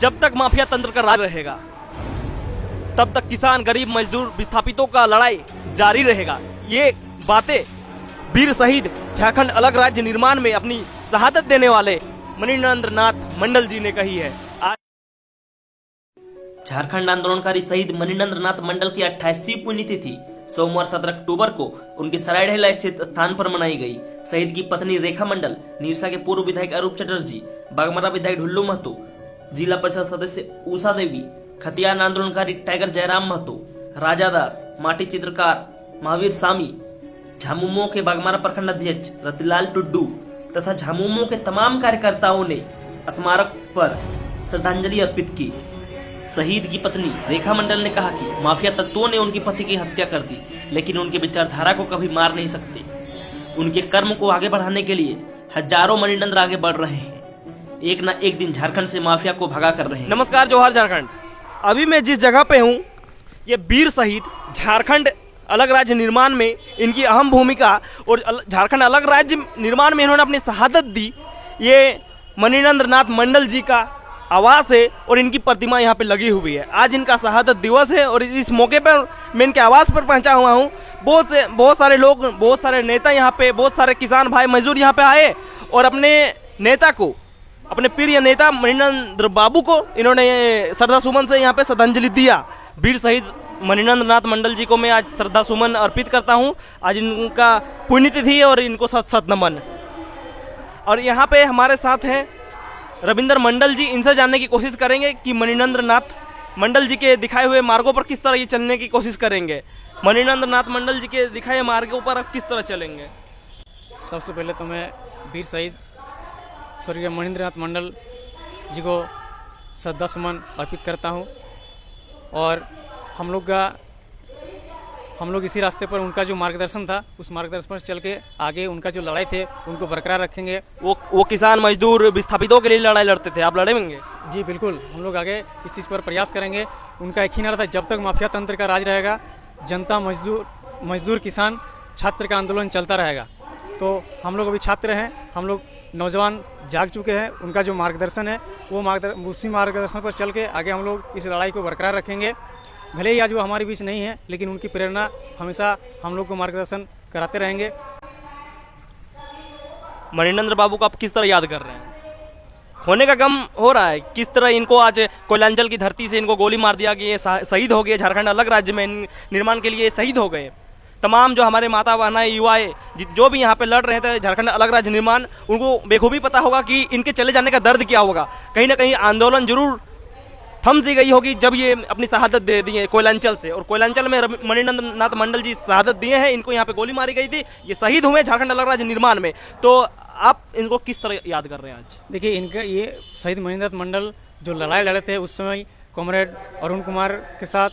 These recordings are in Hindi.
जब तक माफिया तंत्र का राज रहेगा तब तक किसान, गरीब, मजदूर, विस्थापितों का लड़ाई जारी रहेगा। ये बातें वीर शहीद झारखंड अलग राज्य निर्माण में अपनी शहादत देने वाले मणिनंद्र नाथ मंडल जी ने कही है। झारखंड आंदोलनकारी शहीद मणिनंद्र नाथ मंडल की 28वीं पुण्यतिथि सोमवार 17 अक्टूबर को उनके सरायढेला स्थित स्थान पर मनाई गई। शहीद की पत्नी रेखा मंडल, निरसा के पूर्व विधायक अरूप चटर्जी, बागमरा विधायक ढुल्लू महतो, जिला परिषद सदस्य उषा देवी, खतियान आंदोलनकारी टाइगर जयराम महतो, राजा दास, माटी चित्रकार महावीर सामी, झामुमो के बागमारा प्रखंड अध्यक्ष रतिलाल टुड्डू तथा झामुमो के तमाम कार्यकर्ताओं ने स्मारक पर श्रद्धांजलि अर्पित की। शहीद की पत्नी रेखा मंडल ने कहा कि माफिया तत्वों ने उनके पति की हत्या कर दी, लेकिन उनके विचारधारा को कभी मार नहीं सकते। उनके कर्म को आगे बढ़ाने के लिए हजारों मणिनंद्र आगे बढ़ रहे हैं। एक न एक दिन झारखंड से माफिया को भगा कर रहे हैं। नमस्कार, जोहार झारखंड। अभी मैं जिस जगह पे हूँ, ये वीर शहीद झारखंड अलग राज्य निर्माण में इनकी अहम भूमिका और झारखंड अलग राज्य निर्माण में इन्होंने अपनी शहादत दी, ये मणिनंद्र नाथ मंडल जी का आवास है और इनकी प्रतिमा यहाँ पे लगी हुई है। आज इनका शहादत दिवस है और इस मौके पर मैं इनके आवास पर पहुँचा हुआ हूँ। बहुत सारे लोग, बहुत सारे नेता यहाँ पे, बहुत सारे किसान भाई मजदूर यहाँ पे आए और अपने नेता को, अपने प्रिय नेता मणिनंद्र बाबू को इन्होंने श्रद्धा सुमन से यहाँ पे श्रद्धांजलि दिया। वीर शहीद मणिनंद्र नाथ मंडल जी को मैं आज श्रद्धा सुमन अर्पित करता हूँ। आज इनका पुण्यतिथि है और इनको सत सत नमन। और यहाँ पे हमारे साथ हैं रविंद्र मंडल जी। इनसे जानने की कोशिश करेंगे कि मणिनंद्र नाथ मंडल जी के दिखाए हुए मार्गों पर किस तरह ये चलने की कोशिश करेंगे। मणिनंद्र नाथ मंडल जी के दिखाए मार्गों पर अब किस तरह चलेंगे। सबसे पहले तो मैं वीर शहीद स्वर्गीय मणिनंद्र नाथ मंडल जी को श्रद्धा सुमन अर्पित करता हूँ। और हम लोग इसी रास्ते पर उनका जो मार्गदर्शन था, उस मार्गदर्शन पर चल के आगे उनका जो लड़ाई थे उनको बरकरार रखेंगे। वो किसान, मजदूर, विस्थापितों के लिए लड़ाई लड़ते थे, आप लड़ेंगे? जी बिल्कुल, हम लोग आगे इस चीज़ पर प्रयास करेंगे। उनका एक ही नारा था, जब तक माफिया तंत्र का राज रहेगा, जनता, मजदूर, किसान, छात्र का आंदोलन चलता रहेगा। तो हम लोग अभी छात्र हैं, हम लोग नौजवान जाग चुके हैं। उनका जो मार्गदर्शन है उसी मार्गदर्शन पर चल के आगे हम लोग इस लड़ाई को बरकरार रखेंगे। भले ही आज वो हमारे बीच नहीं है, लेकिन उनकी प्रेरणा हमेशा हम लोग को मार्गदर्शन कराते रहेंगे। मणिनंद्र बाबू को आप किस तरह याद कर रहे हैं? होने का गम हो रहा है, किस तरह इनको आज कोयलांचल की धरती से इनको गोली मार दिया कि ये शहीद हो गए। झारखंड अलग राज्य में निर्माण के लिए शहीद हो गए। तमाम जो हमारे माता बहनाएं, युवाएं जो भी यहाँ पे लड़ रहे थे झारखंड अलग राज्य निर्माण, उनको बेखूबी पता होगा कि इनके चले जाने का दर्द क्या होगा। कहीं ना कहीं आंदोलन जरूर थम सी गई होगी जब ये अपनी शहादत दे दी है कोयलांचल से। और कोयलांचल में मणिनंद्र नाथ मंडल जी शहादत दिए हैं, इनको यहाँ पे गोली मारी गई थी, ये शहीद हुए झारखंड अलग राज्य निर्माण में। तो आप इनको किस तरह याद कर रहे हैं आज? देखिए, इनका ये शहीद मणिनंद्र मंडल जो लड़ाई लड़े थे उस समय कॉमरेड अरुण कुमार के साथ,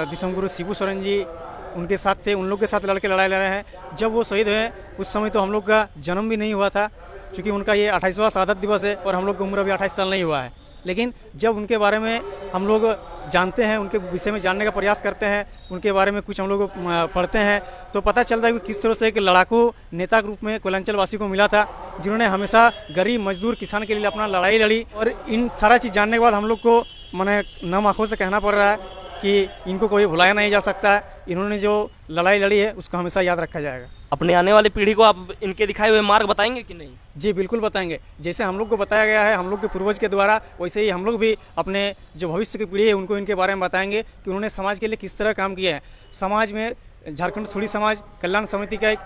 दिसंगुरु शिबू सोरेन जी उनके साथ थे, उन लोग के साथ लड़के लड़ाई लड़े हैं। जब वो शहीद हुए उस समय तो हम लोग का जन्म भी नहीं हुआ था, क्योंकि उनका ये 28वां शहादत दिवस है और हम लोग की उम्र अभी 28 साल नहीं हुआ है। लेकिन जब उनके बारे में हम लोग जानते हैं, उनके विषय में जानने का प्रयास करते हैं, उनके बारे में कुछ हम लोग पढ़ते हैं, तो पता चलता है कि किस तरह से एक लड़ाकू नेता के रूप में कोयलांचल वासी को मिला था, जिन्होंने हमेशा गरीब, मजदूर, किसान के लिए अपना लड़ाई लड़ी। और इन सारा चीज़ जानने के बाद हम लोग को मैंने नम आँखों से कहना पड़ रहा है कि इनको कोई भुलाया नहीं जा सकता है। इन्होंने जो लड़ाई लड़ी है उसको हमेशा याद रखा जाएगा। अपने आने वाली पीढ़ी को आप इनके दिखाए हुए मार्ग बताएंगे कि नहीं? जी बिल्कुल बताएंगे। जैसे हम लोग को बताया गया है हम लोग के पूर्वज के द्वारा, वैसे ही हम लोग भी अपने जो भविष्य की पीढ़ी है उनको इनके बारे में बताएंगे कि उन्होंने समाज के लिए किस तरह काम किया है। समाज में झारखंड सूड़ी समाज कल्याण समिति का एक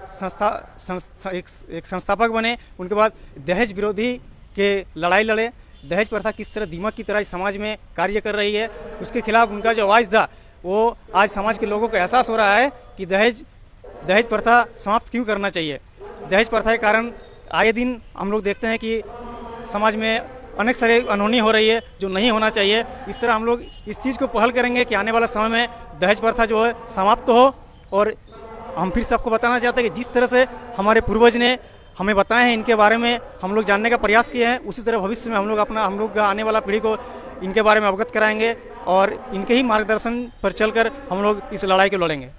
संस्थापक बने, उनके बाद दहेज विरोधी के लड़ाई लड़े। दहेज प्रथा किस तरह दीमक की तरह समाज में कार्य कर रही है, उसके खिलाफ उनका जो आवाज़ था वो आज समाज के लोगों को एहसास हो रहा है कि दहेज प्रथा समाप्त क्यों करना चाहिए। दहेज प्रथा के कारण आए दिन हम लोग देखते हैं कि समाज में अनेक सारे अनहोनी हो रही है जो नहीं होना चाहिए। इस तरह हम लोग इस चीज़ को पहल करेंगे कि आने वाला समय में दहेज प्रथा जो है समाप्त हो। और हम फिर सबको बताना चाहते हैं कि जिस तरह से हमारे पूर्वज ने हमें बताए हैं, इनके बारे में हम लोग जानने का प्रयास किए हैं, उसी तरह भविष्य में हम लोग का आने वाला पीढ़ी को इनके बारे में अवगत कराएंगे और इनके ही मार्गदर्शन पर चलकर हम लोग इस लड़ाई को लड़ेंगे।